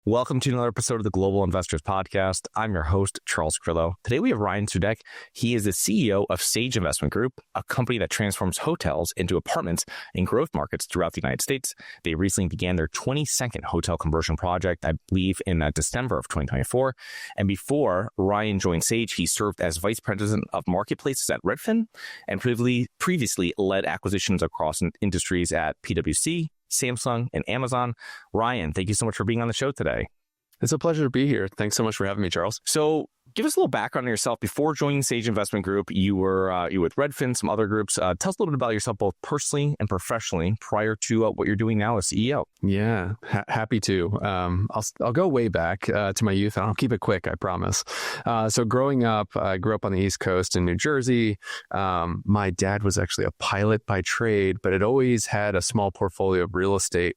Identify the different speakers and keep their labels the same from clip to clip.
Speaker 1: Welcome to another episode of the Global Investors Podcast. I'm your host, Charles Carillo. Today we have Ryan Sudeck. He is the CEO of Sage Investment Group, a company that transforms hotels into apartments in growth markets throughout the United States. They recently began their 22nd hotel conversion project, I believe, in December of 2024. And before Ryan joined Sage, he served as Vice President of Marketplaces at Redfin and previously led acquisitions across industries at PwC, Samsung, and Amazon. Ryan, thank you so much for being on the show today.
Speaker 2: It's a pleasure to be here. Thanks so much for having me, Charles.
Speaker 1: So give us a little background on yourself. Before joining Sage Investment Group, you were with Redfin, some other groups. Tell us a little bit about yourself, both personally and professionally, prior to what you're doing now as CEO.
Speaker 2: Yeah, happy to. I'll go way back to my youth, and I'll keep it quick, I promise. So growing up, I grew up on the East Coast in New Jersey. My dad was actually a pilot by trade, but had always had a small portfolio of real estate.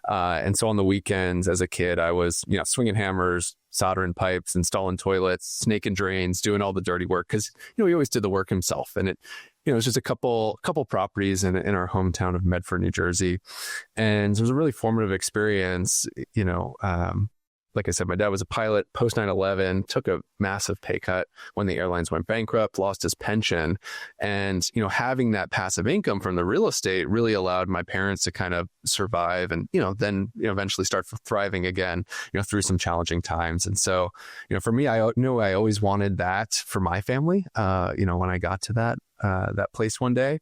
Speaker 2: And so on the weekends as a kid, I was swinging hammers, soldering pipes, installing toilets, snaking drains, doing all the dirty work because he always did the work himself. And it was just a couple properties in our hometown of Medford, New Jersey, and it was a really formative experience. Like I said, my dad was a pilot post 9/11, took a massive pay cut when the airlines went bankrupt, lost his pension. And, having that passive income from the real estate really allowed my parents to kind of survive and, then eventually start thriving again, through some challenging times. And so, for me, I knew I always wanted that for my family, when I got to that place one day.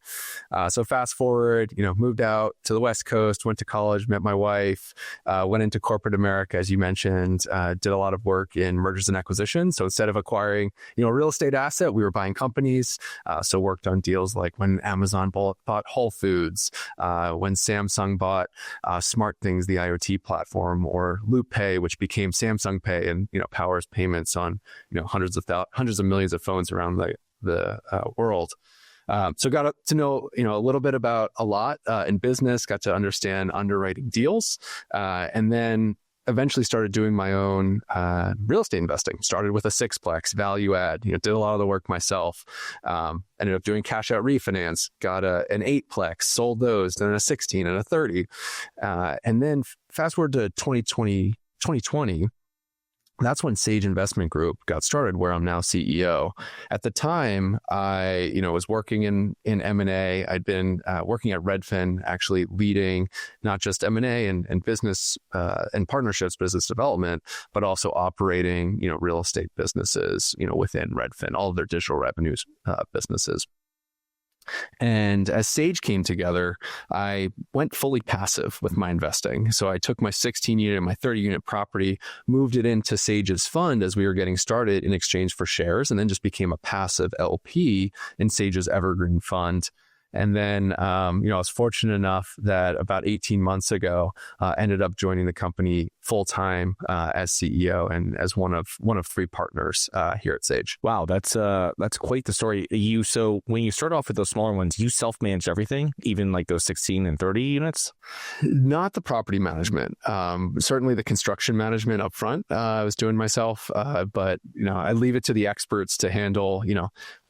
Speaker 2: So fast forward, moved out to the West Coast, went to college, met my wife, went into corporate America, as you mentioned, did a lot of work in mergers and acquisitions. So instead of acquiring, a real estate asset, we were buying companies. So worked on deals like when Amazon bought Whole Foods, when Samsung bought Smart Things, the IoT platform, or Loop Pay, which became Samsung Pay and, powers payments on, hundreds of millions of phones around the world. So got to know, a little bit about a lot in business, got to understand underwriting deals, and then eventually started doing my own real estate investing. Started with a 6-plex value add, did a lot of the work myself. Ended up doing cash out refinance, got an 8-plex, sold those, then a 16 and a 30. And then fast forward to 2020, that's when Sage Investment Group got started, where I'm now CEO. At the time, I, was working in M&A. I'd been working at Redfin, actually leading not just M&A and business and partnerships, business development, but also operating, real estate businesses, within Redfin, all of their digital revenues businesses. And as Sage came together, I went fully passive with my investing. So I took my 16-unit and my 30-unit property, moved it into Sage's fund as we were getting started in exchange for shares, and then just became a passive LP in Sage's Evergreen Fund. And then, I was fortunate enough that about 18 months ago, ended up joining the company full time as CEO and as one of 3 partners here at Sage.
Speaker 1: Wow, that's quite the story. So when you start off with those smaller ones, you self-manage everything, even like those 16 and 30 units?
Speaker 2: Not the property management. Certainly the construction management up front, I was doing myself. But I leave it to the experts to handle,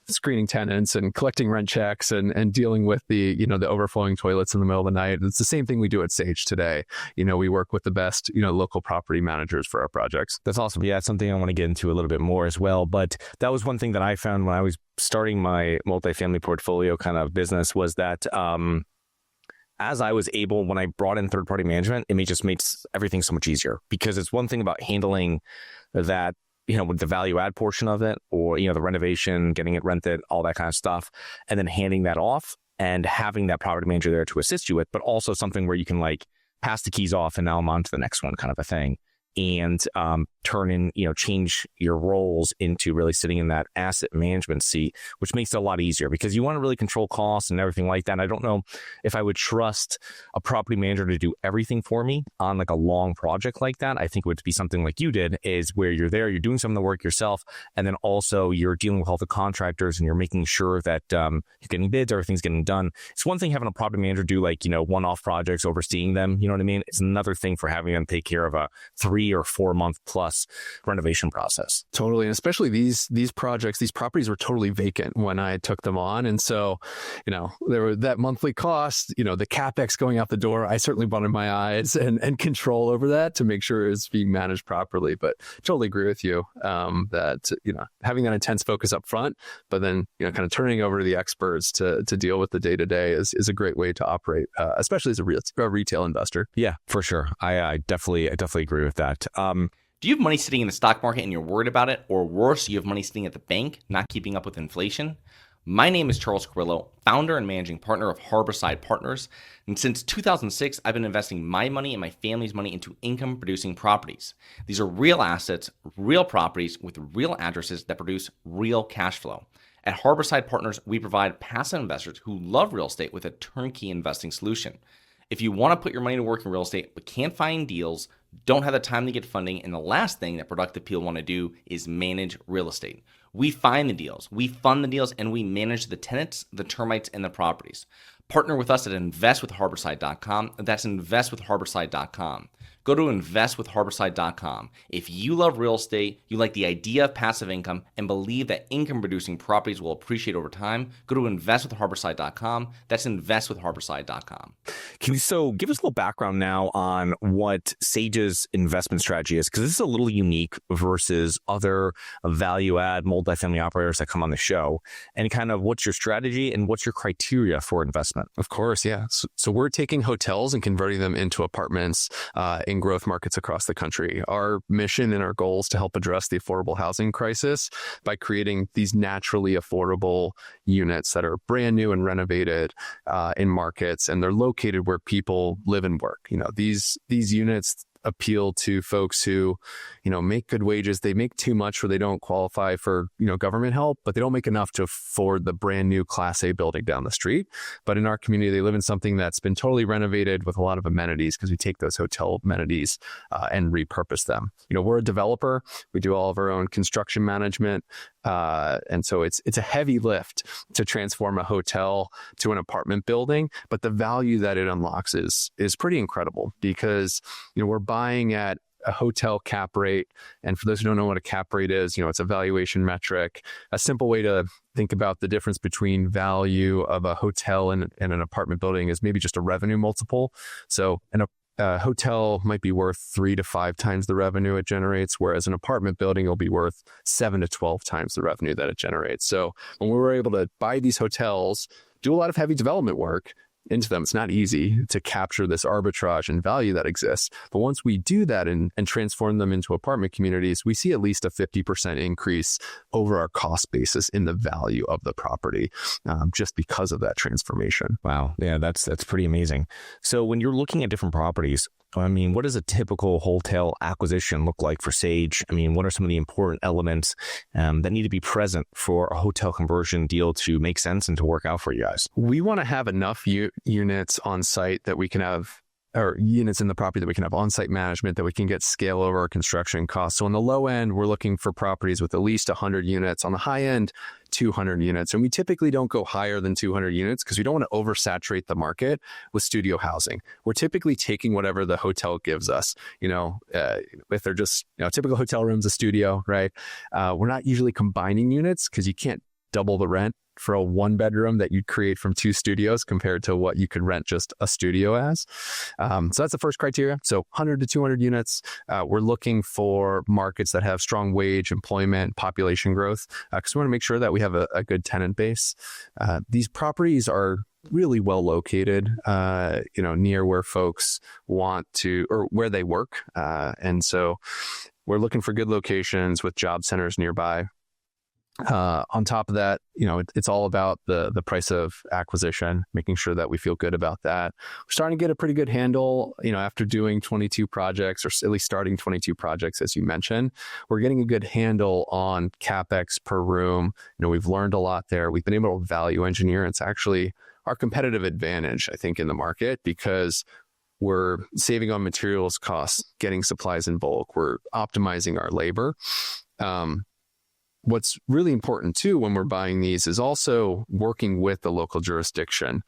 Speaker 2: screening tenants and collecting rent checks and dealing with the overflowing toilets in the middle of the night. It's the same thing we do at Sage today. We work with the best, local property managers for our projects.
Speaker 1: That's awesome. Yeah, it's something I want to get into a little bit more as well. But that was one thing that I found when I was starting my multifamily portfolio kind of business was that, as I was able, when I brought in third-party management, it just makes everything so much easier, because it's one thing about handling that, with the value add portion of it, or, the renovation, getting it rented, all that kind of stuff, and then handing that off and having that property manager there to assist you with, but also something where you can pass the keys off and now I'm on to the next one kind of a thing. And change your roles into really sitting in that asset management seat, which makes it a lot easier because you want to really control costs and everything like that. And I don't know if I would trust a property manager to do everything for me on a long project like that. I think it would be something like you did, is where you're there, you're doing some of the work yourself, and then also you're dealing with all the contractors and you're making sure that you're getting bids, everything's getting done. It's one thing having a property manager do one-off projects, overseeing them, you know what I mean? It's another thing for having them take care of a 3 or 4 month plus renovation process.
Speaker 2: Totally. And especially these projects, these properties were totally vacant when I took them on. And so, there were that monthly cost, the CapEx going out the door. I certainly wanted my eyes and control over that to make sure it's being managed properly. But totally agree with you that, having that intense focus up front, but then, kind of turning over to the experts to deal with the day-to-day is a great way to operate, especially as a retail investor.
Speaker 1: Yeah, for sure. I definitely agree with that.
Speaker 3: Do you have money sitting in the stock market and you're worried about it? Or worse, you have money sitting at the bank, not keeping up with inflation? My name is Charles Carillo, founder and managing partner of Harborside Partners. And since 2006, I've been investing my money and my family's money into income-producing properties. These are real assets, real properties with real addresses that produce real cash flow. At Harborside Partners, we provide passive investors who love real estate with a turnkey investing solution. If you want to put your money to work in real estate but can't find deals, don't have the time to get funding, and the last thing that productive people want to do is manage real estate. We find the deals, we fund the deals, and we manage the tenants, the termites, and the properties. Partner with us at investwithharborside.com. That's investwithharborside.com. Go to investwithharborside.com. If you love real estate, you like the idea of passive income, and believe that income-producing properties will appreciate over time, go to investwithharborside.com. That's investwithharborside.com.
Speaker 1: Can you give us a little background now on what Sage's investment strategy is? Because this is a little unique versus other value-add multifamily operators that come on the show. And kind of what's your strategy and what's your criteria for investment?
Speaker 2: Of course, yeah. So we're taking hotels and converting them into apartments in growth markets across the country. Our mission and our goal is to help address the affordable housing crisis by creating these naturally affordable units that are brand new and renovated in markets, and they're located where people live and work. These units appeal to folks who, make good wages. They make too much where they don't qualify for, government help, but they don't make enough to afford the brand new Class A building down the street. But in our community, they live in something that's been totally renovated with a lot of amenities because we take those hotel amenities and repurpose them. We're a developer. We do all of our own construction management. And so it's a heavy lift to transform a hotel to an apartment building, but the value that it unlocks is pretty incredible because, we're buying at a hotel cap rate. And for those who don't know what a cap rate is, it's a valuation metric. A simple way to think about the difference between value of a hotel and an apartment building is maybe just a revenue multiple. So a hotel might be worth 3 to 5 times the revenue it generates, whereas an apartment building will be worth 7 to 12 times the revenue that it generates. So when we were able to buy these hotels, do a lot of heavy development work into them, it's not easy to capture this arbitrage and value that exists. But once we do that and transform them into apartment communities, we see at least a 50% increase over our cost basis in the value of the property just because of that transformation.
Speaker 1: Wow. Yeah, that's pretty amazing. So when you're looking at different properties, what does a typical hotel acquisition look like for Sage? What are some of the important elements that need to be present for a hotel conversion deal to make sense and to work out for you guys?
Speaker 2: We want to have enough units on site that we can have, or units in the property that we can have on-site management, that we can get scale over our construction costs. So on the low end, we're looking for properties with at least 100 units. On the high end, 200 units. And we typically don't go higher than 200 units because we don't want to oversaturate the market with studio housing. We're typically taking whatever the hotel gives us. If they're just, typical hotel rooms, a studio, right? We're not usually combining units because you can't double the rent for a 1-bedroom that you'd create from 2 studios compared to what you could rent just a studio as. So that's the first criteria. So 100 to 200 units. We're looking for markets that have strong wage, employment, population growth, because we want to make sure that we have a good tenant base. These properties are really well located, near where folks want to, or where they work. And so we're looking for good locations with job centers nearby. On top of that, it's all about the price of acquisition, making sure that we feel good about that. We're starting to get a pretty good handle, after doing 22 projects, or at least starting 22 projects, as you mentioned. We're getting a good handle on CapEx per room. We've learned a lot there. We've been able to value engineer. It's actually our competitive advantage, I think, in the market, because we're saving on materials costs, getting supplies in bulk. We're optimizing our labor. what's really important too when we're buying these is also working with the local jurisdiction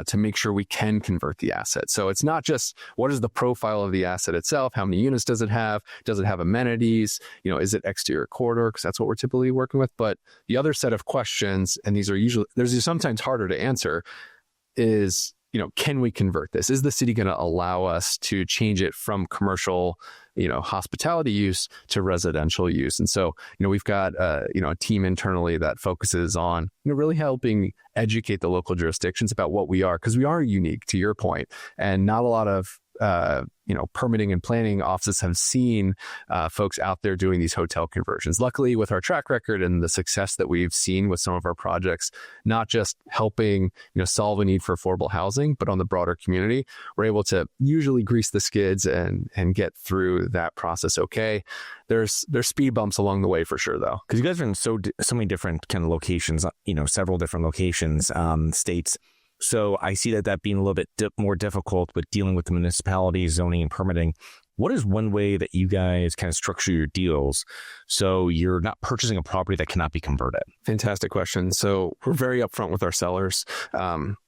Speaker 2: to make sure we can convert the asset. So it's not just what is the profile of the asset itself, how many units does it have amenities, is it exterior corridor, because that's what we're typically working with. But the other set of questions, and these are sometimes harder to answer, is can we convert this? Is the city going to allow us to change it from commercial, hospitality use to residential use? And so, we've got, a team internally that focuses on, really helping educate the local jurisdictions about what we are, because we are unique, to your point, and not a lot of permitting and planning offices have seen folks out there doing these hotel conversions. Luckily, with our track record and the success that we've seen with some of our projects, not just helping solve a need for affordable housing, but on the broader community, we're able to usually grease the skids and get through that process. Okay, there's speed bumps along the way for sure, though,
Speaker 1: because you guys are in so many different kind of locations, several different locations, states. So I see that being a little bit more difficult with dealing with the municipality, zoning, and permitting. What is one way that you guys kind of structure your deals so you're not purchasing a property that cannot be converted?
Speaker 2: Fantastic question. So we're very upfront with our sellers.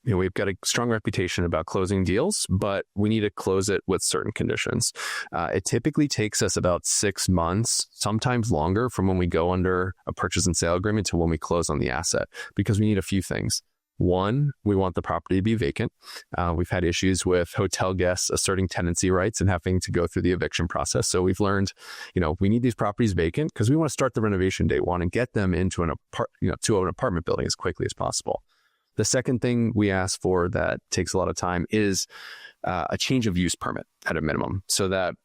Speaker 2: We've got a strong reputation about closing deals, but we need to close it with certain conditions. It typically takes us about 6 months, sometimes longer, from when we go under a purchase and sale agreement to when we close on the asset, because we need a few things. One, we want the property to be vacant. We've had issues with hotel guests asserting tenancy rights and having to go through the eviction process. So we've learned, we need these properties vacant because we want to start the renovation day one and get them into an apartment building as quickly as possible. The second thing we ask for that takes a lot of time is a change of use permit at a minimum. So that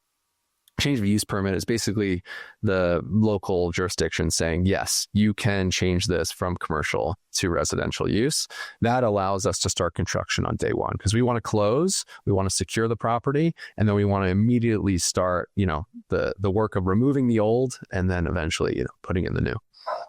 Speaker 2: change of use permit is basically the local jurisdiction saying, yes, you can change this from commercial to residential use. That allows us to start construction on day one, because we want to close, we want to secure the property, and then we want to immediately start, the work of removing the old and then eventually, putting in the new.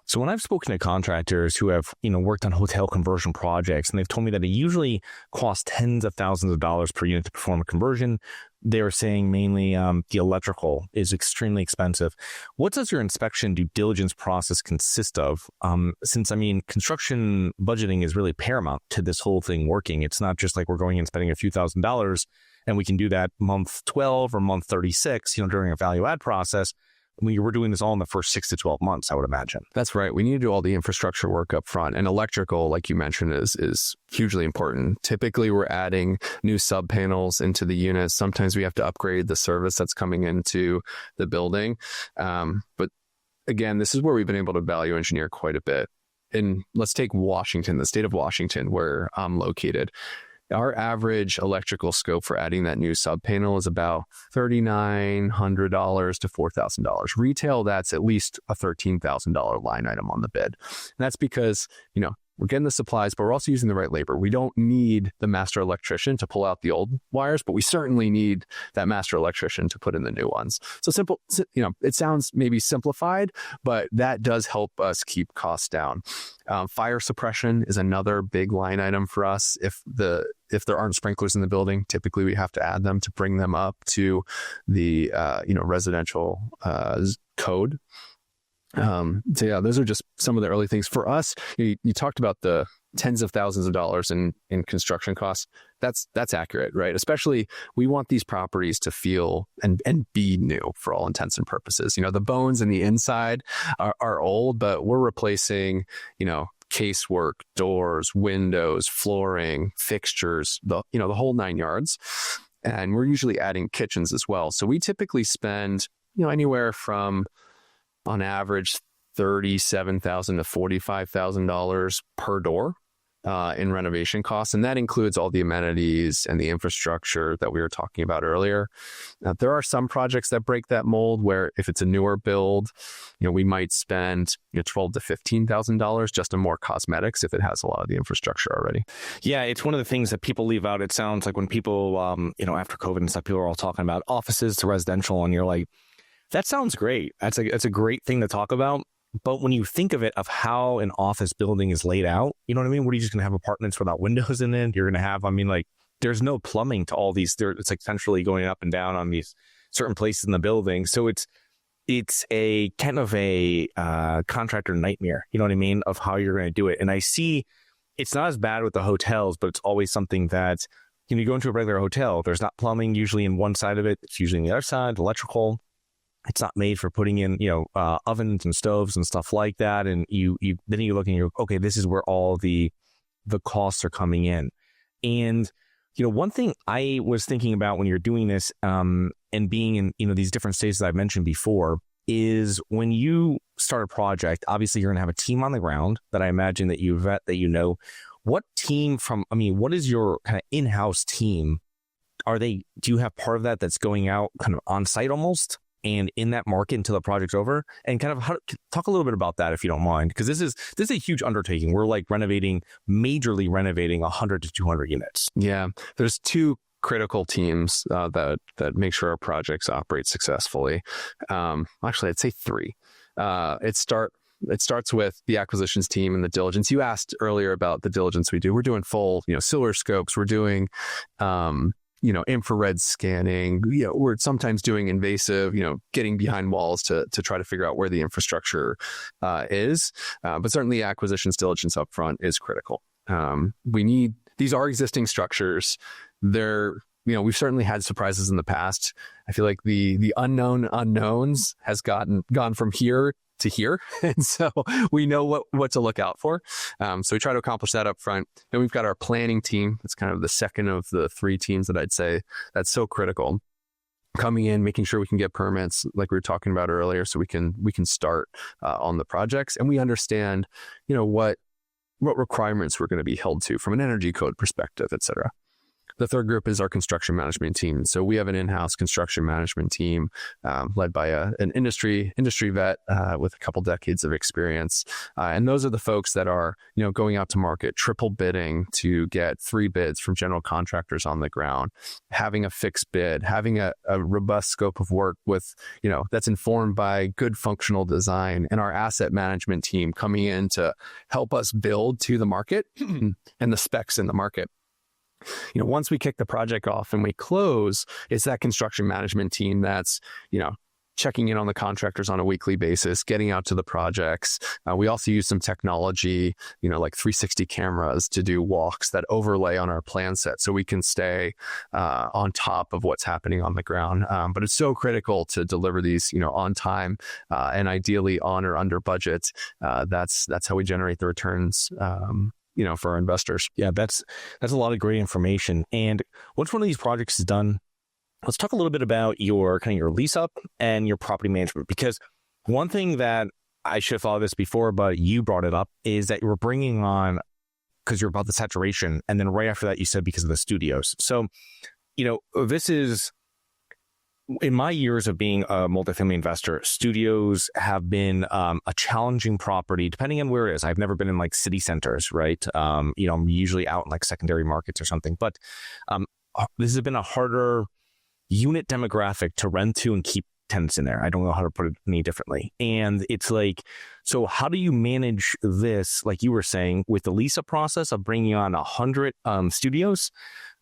Speaker 1: So when I've spoken to contractors who have, worked on hotel conversion projects, and they've told me that it usually costs tens of thousands of dollars per unit to perform a conversion, they're saying mainly the electrical is extremely expensive. What does your inspection due diligence process consist of? Since, construction budgeting is really paramount to this whole thing working. It's not just like we're going and spending a few $1,000s and we can do that month 12 or month 36, during a value add process. We're doing this all in the first 6 to 12 months, I would imagine.
Speaker 2: That's right. We need to do all the infrastructure work up front. And electrical, like you mentioned, is hugely important. Typically, we're adding new sub panels into the units. Sometimes we have to upgrade the service that's coming into the building. But again, this is where we've been able to value engineer quite a bit. And let's take Washington, the state of Washington, where I'm located. Our average electrical scope for adding that new sub panel is about $3,900 to $4,000. Retail, that's at least a $13,000 line item on the bid. And that's because, we're getting the supplies, but we're also using the right labor. We don't need the master electrician to pull out the old wires, but we certainly need that master electrician to put in the new ones. So simple, it sounds maybe simplified, but that does help us keep costs down. Fire suppression is another big line item for us. If there aren't sprinklers in the building, typically we have to add them to bring them up to the residential code. So yeah, those are just some of the early things for us. You talked about the tens of thousands of dollars in construction costs. That's accurate, right? Especially we want these properties to feel and be new for all intents and purposes. The bones in the inside are old, but we're replacing, casework, doors, windows, flooring, fixtures, the whole 9 yards. And we're usually adding kitchens as well. So we typically spend, anywhere from, on average, $37,000 to $45,000 per door in renovation costs. And that includes all the amenities and the infrastructure that we were talking about earlier. There are some projects that break that mold where if it's a newer build, we might spend $12,000 to $15,000 just on more cosmetics if it has a lot of the infrastructure already.
Speaker 1: Yeah, it's one of the things that people leave out. It sounds like when people, after COVID and stuff, people are all talking about offices to residential, and you're like, that sounds great. That's a great thing to talk about. But when you think of it, of how an office building is laid out, you know what I mean? What are you just going to have apartments without windows in it? You're going to have, there's no plumbing to all these. It's like centrally going up and down on these certain places in the building. So it's it's a kind of a contractor nightmare, you know what I mean, of how you're going to do it. And I see it's not as bad with the hotels, but it's always something that, you go into a regular hotel, there's not plumbing usually in one side of it. It's usually on the other side, electrical. It's not made for putting in, ovens and stoves and stuff like that. And then you look and you're, okay, this is where all the costs are coming in. And, one thing I was thinking about when you're doing this, and being in, these different stages that I've mentioned before, is when you start a project, obviously you're going to have a team on the ground that I imagine that you vet, that what team what is your kind of in-house team? Do you have part of that that's going out kind of on site almost and in that market until the project's over? And kind of talk a little bit about that if you don't mind, because this is a huge undertaking. We're like majorly renovating 100 to 200 units.
Speaker 2: Yeah, there's two critical teams that make sure our projects operate successfully. Actually, I'd say three. It starts with the acquisitions team and the diligence. You asked earlier about the diligence we do. We're doing full, solar scopes. We're doing, infrared scanning. We're sometimes doing invasive, getting behind walls to try to figure out where the infrastructure is. But certainly acquisitions diligence upfront is critical. These are existing structures. We've certainly had surprises in the past. I feel like the unknown unknowns has gone from here to here. And so we know what to look out for. So we try to accomplish that up front. Then we've got our planning team. That's kind of the second of the three teams that I'd say that's so critical. Coming in, making sure we can get permits like we were talking about earlier, so we can start on the projects. And we understand, what requirements we're going to be held to from an energy code perspective, et cetera. The third group is our construction management team. So we have an in-house construction management team led by an industry vet with a couple decades of experience. And those are the folks that are, going out to market, triple bidding to get 3 bids from general contractors on the ground, having a fixed bid, having a robust scope of work with, that's informed by good functional design, and our asset management team coming in to help us build to the market and the specs in the market. Once we kick the project off and we close, it's that construction management team that's, checking in on the contractors on a weekly basis, getting out to the projects. We also use some technology, like 360 cameras to do walks that overlay on our plan set so we can stay on top of what's happening on the ground. But it's so critical to deliver these, on time and ideally on or under budget. That's how we generate the returns for our investors.
Speaker 1: Yeah, that's a lot of great information. And once one of these projects is done, let's talk a little bit about your lease up and your property management, because one thing that I should have thought of this before, but you brought it up, is that you were bringing on, because you're about the saturation. And then right after that, you said because of the studios. So, this is, in my years of being a multifamily investor, studios have been a challenging property, depending on where it is. I've never been in like city centers, right? I'm usually out in like secondary markets or something. But this has been a harder unit demographic to rent to and keep tenants in there. I don't know how to put it any differently. And it's like, so how do you manage this, like you were saying, with the lease-up process of bringing on 100 studios?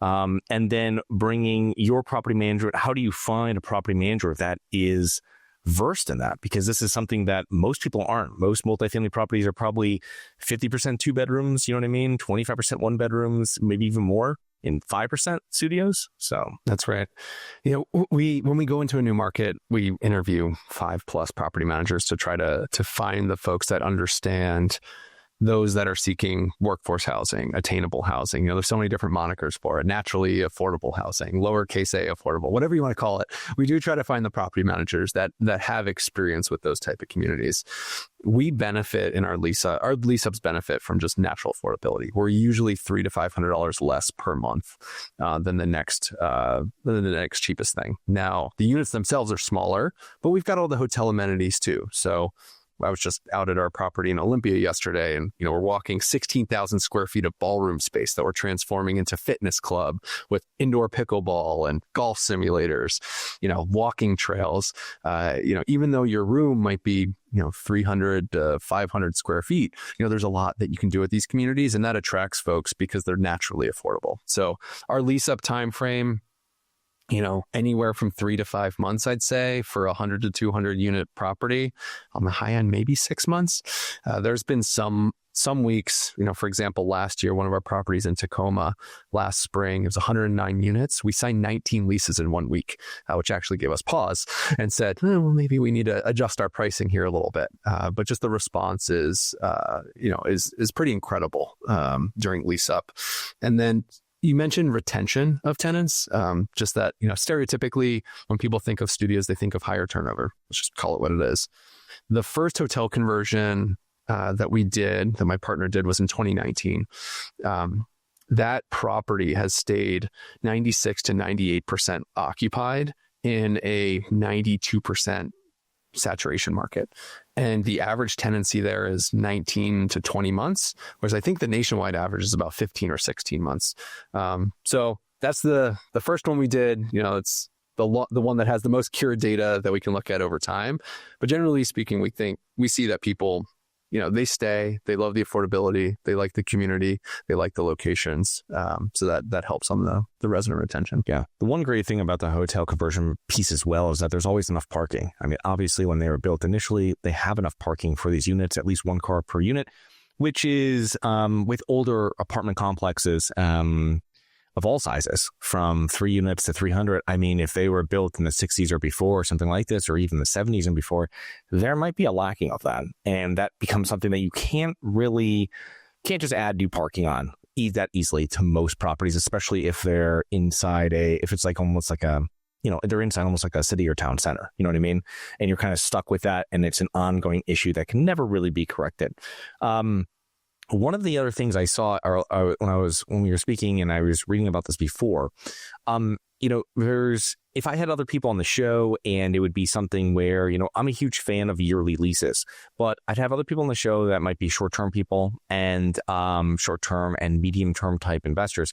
Speaker 1: And then bringing your property manager, how do you find a property manager that is versed in that? Because this is something that most people aren't. Most multifamily properties are probably 50% 2 bedrooms, 25% 1 bedrooms, maybe even more, in 5% studios. So
Speaker 2: that's right. When we go into a new market, we interview 5+ property managers to try to find the folks that understand those that are seeking workforce housing, attainable housing. There's so many different monikers for it. Naturally affordable housing, lowercase a affordable, whatever you want to call it. We do try to find the property managers that have experience with those type of communities. We benefit in our lease-ups benefit from just natural affordability. We're usually $300 to $500 less per month than the next cheapest thing. Now, the units themselves are smaller, but we've got all the hotel amenities too. So I was just out at our property in Olympia yesterday, and we're walking 16,000 square feet of ballroom space that we're transforming into fitness club with indoor pickleball and golf simulators, walking trails. Even though your room might be 300 to 500 square feet, there's a lot that you can do with these communities, and that attracts folks because they're naturally affordable. So our lease up time frame, anywhere from 3 to 5 months, I'd say, for 100 to 200 unit property. On the high end, maybe 6 months. There's been some weeks, for example, last year, one of our properties in Tacoma last spring, it was 109 units. We signed 19 leases in 1 week, which actually gave us pause and said, well, maybe we need to adjust our pricing here a little bit. But just the response is pretty incredible during lease up. And then you mentioned retention of tenants, just that, stereotypically, when people think of studios, they think of higher turnover. Let's just call it what it is. The first hotel conversion that my partner did was in 2019. That property has stayed 96 to 98% occupied in a 92% saturation market. And the average tenancy there is 19 to 20 months, whereas I think the nationwide average is about 15 or 16 months. So that's the first one we did. It's the one that has the most cured data that we can look at over time. But generally speaking, we see that people, they stay, they love the affordability, they like the community, they like the locations. So that helps on the resident retention.
Speaker 1: Yeah. The one great thing about the hotel conversion piece as well is that there's always enough parking. I mean, obviously when they were built initially, they have enough parking for these units, at least one car per unit, which is with older apartment complexes, of all sizes, from 3 units to 300. I mean, if they were built in the 60s or before, or something like this, or even the 70s and before, there might be a lacking of that. And that becomes something that you can't just add new parking on that easily to most properties, especially if they're inside if it's like almost like they're inside almost like a city or town center. You know what I mean? And you're kind of stuck with that. And it's an ongoing issue that can never really be corrected. One of the other things I saw when we were speaking, and I was reading about this before, if I had other people on the show, and it would be something where, I'm a huge fan of yearly leases, but I'd have other people on the show that might be short-term people and short-term and medium-term type investors.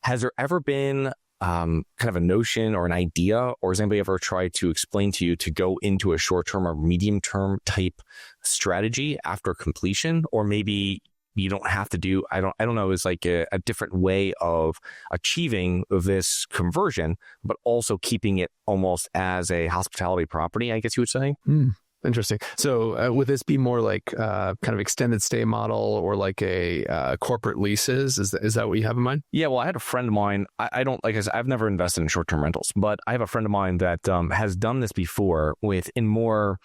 Speaker 1: Has there ever been kind of a notion or an idea, or has anybody ever tried to explain to you to go into a short-term or medium-term type strategy after completion? Or maybe you don't have to do, I don't know, is like a different way of achieving this conversion, but also keeping it almost as a hospitality property, I guess you would say.
Speaker 2: Interesting. So would this be more like kind of extended stay model, or like a corporate leases? Is that what you have in mind?
Speaker 1: Yeah, well, I had a friend of mine. I don't, like I said, I've never invested in short-term rentals, but I have a friend of mine that has done this before in more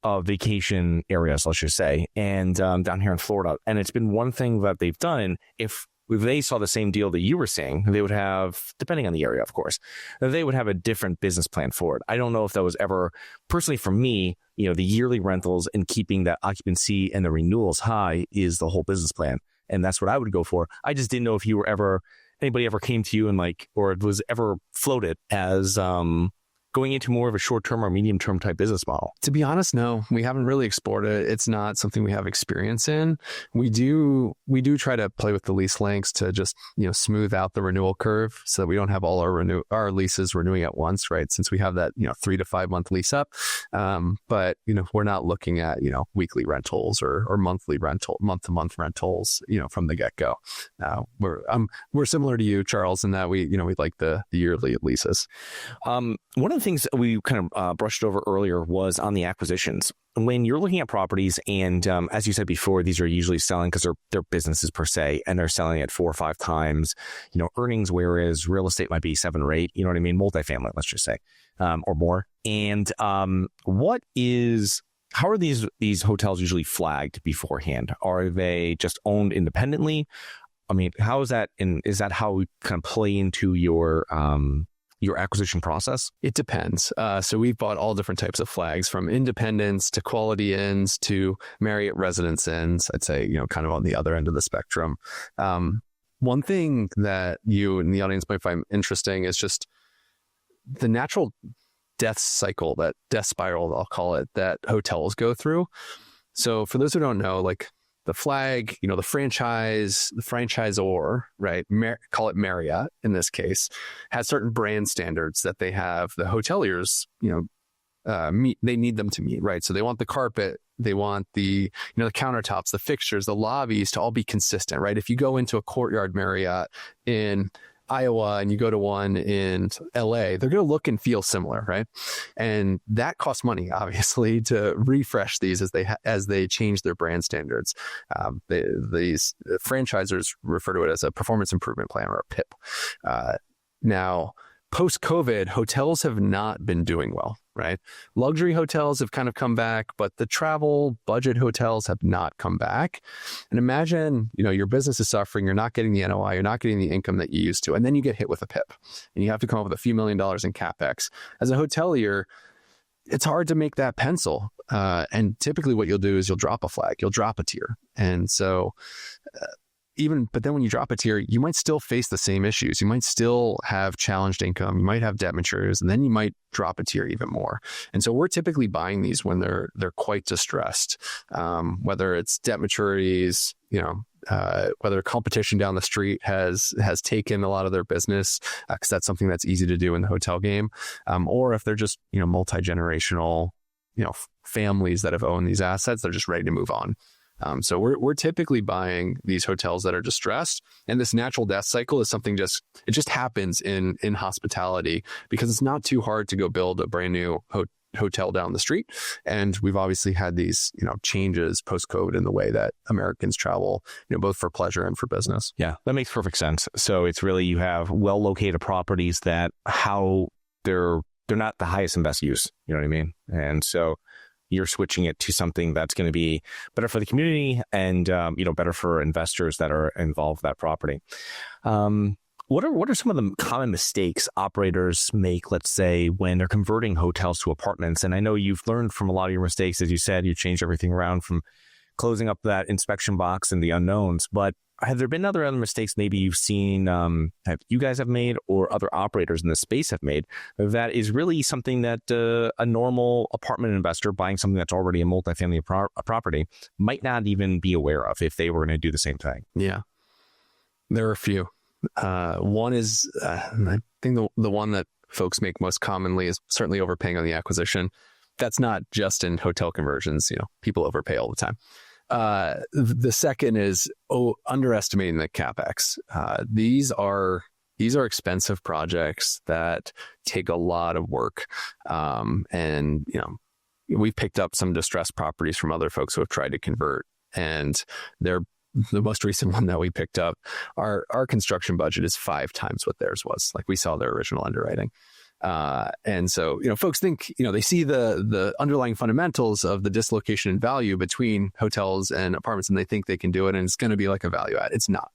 Speaker 1: vacation areas, let's just say, and down here in Florida. And it's been one thing that they've done. And if they saw the same deal that you were seeing, they would have, depending on the area, of course, they would have a different business plan for it. I don't know if that was ever, personally for me, the yearly rentals and keeping that occupancy and the renewals high is the whole business plan. And that's what I would go for. I just didn't know if anybody ever came to you and or it was ever floated as going into more of a short-term or medium-term type business model?
Speaker 2: To be honest, no, we haven't really explored it. It's not something we have experience in. We do try to play with the lease lengths to just, smooth out the renewal curve so that we don't have all our leases renewing at once, right? Since we have that, 3 to 5 month lease up. But, we're not looking at, weekly rentals or monthly month-to-month rentals, from the get-go. We're similar to you, Charles, in that we like the yearly leases.
Speaker 1: One of the things that we kind of brushed over earlier was on the acquisitions. When you're looking at properties, and as you said before, these are usually selling because they're businesses per se, and they're selling at 4 or 5 times, earnings, whereas real estate might be 7 or 8. You know what I mean? Multifamily, let's just say, or more. And how are these hotels usually flagged beforehand? Are they just owned independently? I mean, how is that? And is that how we kind of play into your acquisition process?
Speaker 2: It depends. So we've bought all different types of flags, from independents to Quality Inns to Marriott Residence Inns. I'd say, kind of on the other end of the spectrum. One thing that you in the audience might find interesting is just the natural death cycle, that death spiral, I'll call it, that hotels go through. So for those who don't know, like the flag, the franchisor, right? Call it Marriott in this case, has certain brand standards that they have the hoteliers, they need them to meet, right? So they want the carpet, they want the countertops, the fixtures, the lobbies to all be consistent, right? If you go into a Courtyard Marriott in Iowa and you go to one in LA, they're going to look and feel similar, right? And that costs money, obviously, to refresh these as they change their brand standards. These franchisors refer to it as a performance improvement plan, or a PIP. Now, post-COVID, hotels have not been doing well, right? Luxury hotels have kind of come back, but the travel budget hotels have not come back. And imagine, your business is suffering, you're not getting the NOI, you're not getting the income that you used to, and then you get hit with a PIP, and you have to come up with a few $1 million in CapEx. As a hotelier, it's hard to make that pencil. And typically what you'll do is you'll drop a flag, you'll drop a tier. And so but then when you drop a tier, you might still face the same issues. You might still have challenged income. You might have debt maturities, and then you might drop a tier even more. And so we're typically buying these when they're quite distressed, whether it's debt maturities, whether competition down the street has taken a lot of their business, because that's something that's easy to do in the hotel game, or if they're just multi-generational, families that have owned these assets, they're just ready to move on. So we're typically buying these hotels that are distressed, and this natural death cycle is something it just happens in hospitality, because it's not too hard to go build a brand new hotel down the street. And we've obviously had these, changes post-COVID in the way that Americans travel, both for pleasure and for business.
Speaker 1: Yeah, that makes perfect sense. So it's really, you have well-located properties that they're not the highest and best use. You know what I mean? And so you're switching it to something that's going to be better for the community and, better for investors that are involved with that property. What are some of the common mistakes operators make, let's say, when they're converting hotels to apartments? And I know you've learned from a lot of your mistakes. As you said, you changed everything around from closing up that inspection box and the unknowns. But have there been other mistakes maybe you've seen that you guys have made, or other operators in the space have made, that is really something that a normal apartment investor buying something that's already a multifamily property might not even be aware of if they were going to do the same thing?
Speaker 2: Yeah, there are a few. One is, I think the one that folks make most commonly is certainly overpaying on the acquisition. That's not just in hotel conversions. People overpay all the time. The second is underestimating the CapEx. These are expensive projects that take a lot of work. And we've picked up some distressed properties from other folks who have tried to convert, and the most recent one that we picked up, our construction budget is 5 times what theirs was. Like, we saw their original underwriting. And so, folks think, they see the underlying fundamentals of the dislocation in value between hotels and apartments, and they think they can do it, and it's going to be like a value add. It's not,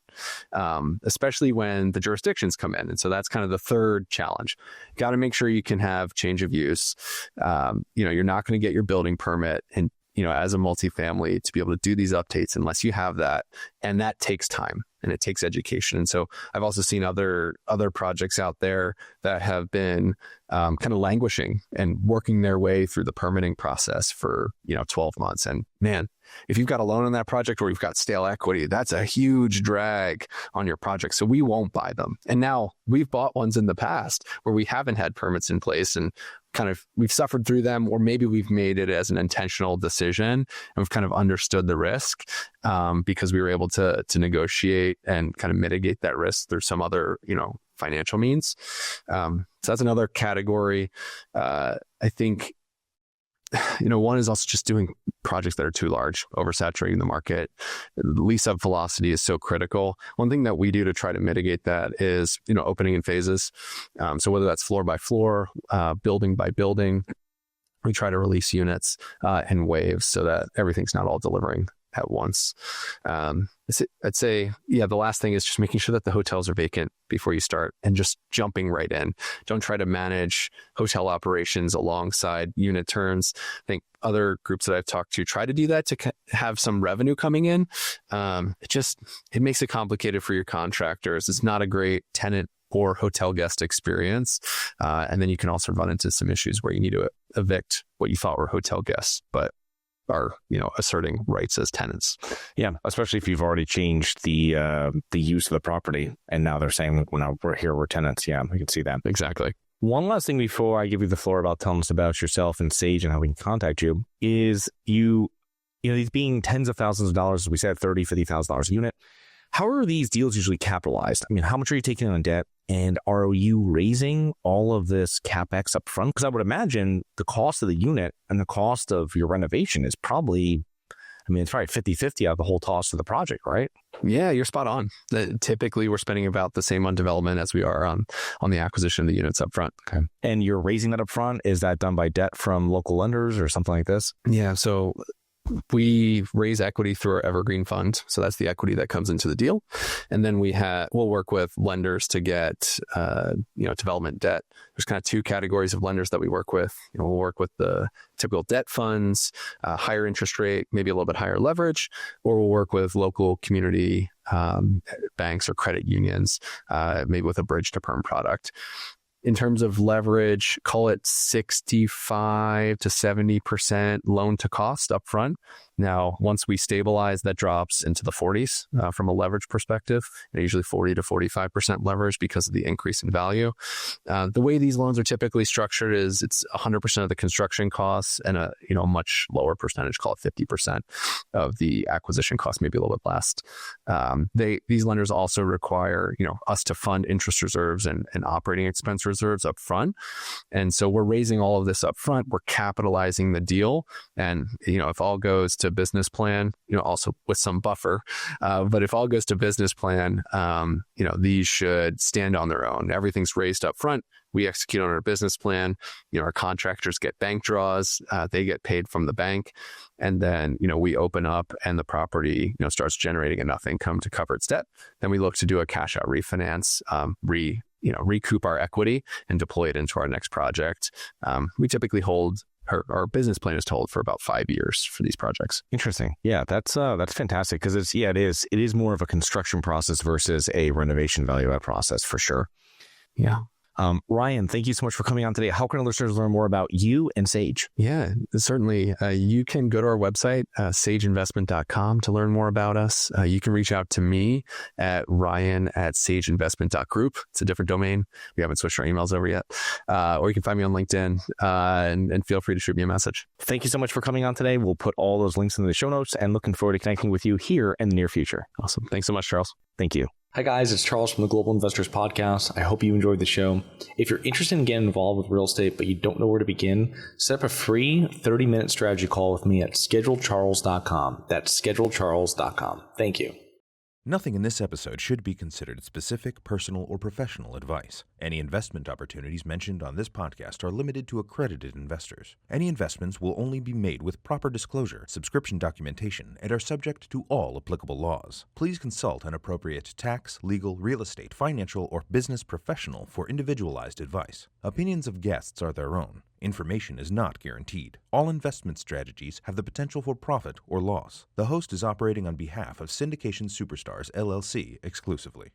Speaker 2: especially when the jurisdictions come in. And so that's kind of the third challenge. Got to make sure you can have change of use. You're not going to get your building permit and, as a multifamily, to be able to do these updates unless you have that. And that takes time and it takes education. And so I've also seen other projects out there that have been kind of languishing and working their way through the permitting process for 12 months. And man, if you've got a loan on that project or you've got stale equity, that's a huge drag on your project. So we won't buy them. And now we've bought ones in the past where we haven't had permits in place, and we've suffered through them, or maybe we've made it as an intentional decision and we've kind of understood the risk because we were able to negotiate and kind of mitigate that risk through some other, financial means. So that's another category. I think, one is also just doing projects that are too large, oversaturating the market. Lease up velocity is so critical. One thing that we do to try to mitigate that is, opening in phases. So whether that's floor by floor, building by building, we try to release units in waves so that everything's not all delivering at once. I'd say, the last thing is just making sure that the hotels are vacant before you start, and just jumping right in. Don't try to manage hotel operations alongside unit turns. I think other groups that I've talked to try to do that to have some revenue coming in. It makes it complicated for your contractors. It's not a great tenant or hotel guest experience. And then you can also run into some issues where you need to evict what you thought were hotel guests, but are asserting rights as tenants.
Speaker 1: Yeah, especially if you've already changed the use of the property, and now they're saying, well, now we're tenants. Yeah, we can see that.
Speaker 2: Exactly.
Speaker 1: One last thing before I give you the floor about telling us about yourself and Sage and how we can contact you is these being tens of thousands of dollars, as we said, $30,000, $50,000 a unit. How are these deals usually capitalized? I mean, how much are you taking on debt? And are you raising all of this CapEx up front? Because I would imagine the cost of the unit and the cost of your renovation is probably, it's probably 50-50 out of the whole cost of the project, right?
Speaker 2: Yeah, you're spot on. Typically, we're spending about the same on development as we are on the acquisition of the units up front.
Speaker 1: Okay. And you're raising that up front? Is that done by debt from local lenders or something like this?
Speaker 2: Yeah, so we raise equity through our Evergreen Fund. So that's the equity that comes into the deal. And then we'll work with lenders to get, development debt. There's kind of two categories of lenders that we work with. We'll work with the typical debt funds, higher interest rate, maybe a little bit higher leverage, or we'll work with local community banks or credit unions, maybe with a bridge to perm product. In terms of leverage, call it 65 to 70% loan to cost upfront. Now, once we stabilize, that drops into the 40s from a leverage perspective, usually 40 to 45% leverage because of the increase in value. The way these loans are typically structured is it's 100% of the construction costs and a much lower percentage, call it 50% of the acquisition cost, maybe a little bit less. These lenders also require us to fund interest reserves and operating expense reserves up front. And so we're raising all of this up front. We're capitalizing the deal. And, if all goes to business plan, also with some buffer, but if all goes to business plan, these should stand on their own. Everything's raised up front. We execute on our business plan. Our contractors get bank draws. They get paid from the bank. And then, we open up and the property, starts generating enough income to cover its debt. Then we look to do a cash out refinance, recoup our equity and deploy it into our next project. We typically hold our business plan is to hold for about 5 years for these projects.
Speaker 1: Interesting. Yeah, that's fantastic because it is more of a construction process versus a renovation value add process for sure.
Speaker 2: Yeah.
Speaker 1: Ryan, thank you so much for coming on today. How can our listeners learn more about you and Sage?
Speaker 2: Yeah, certainly. You can go to our website, sageinvestment.com, to learn more about us. You can reach out to me at ryan@sageinvestment.group. It's a different domain. We haven't switched our emails over yet. Or you can find me on LinkedIn and feel free to shoot me a message.
Speaker 1: Thank you so much for coming on today. We'll put all those links in the show notes and looking forward to connecting with you here in the near future.
Speaker 2: Awesome. Thanks so much, Charles.
Speaker 1: Thank you.
Speaker 3: Hi guys, it's Charles from the Global Investors Podcast. I hope you enjoyed the show. If you're interested in getting involved with real estate, but you don't know where to begin, set up a free 30-minute strategy call with me at schedulecharles.com. That's schedulecharles.com. Thank you.
Speaker 4: Nothing in this episode should be considered specific, personal, or professional advice. Any investment opportunities mentioned on this podcast are limited to accredited investors. Any investments will only be made with proper disclosure, subscription documentation, and are subject to all applicable laws. Please consult an appropriate tax, legal, real estate, financial, or business professional for individualized advice. Opinions of guests are their own. Information is not guaranteed. All investment strategies have the potential for profit or loss. The host is operating on behalf of Syndication Superstars, LLC exclusively.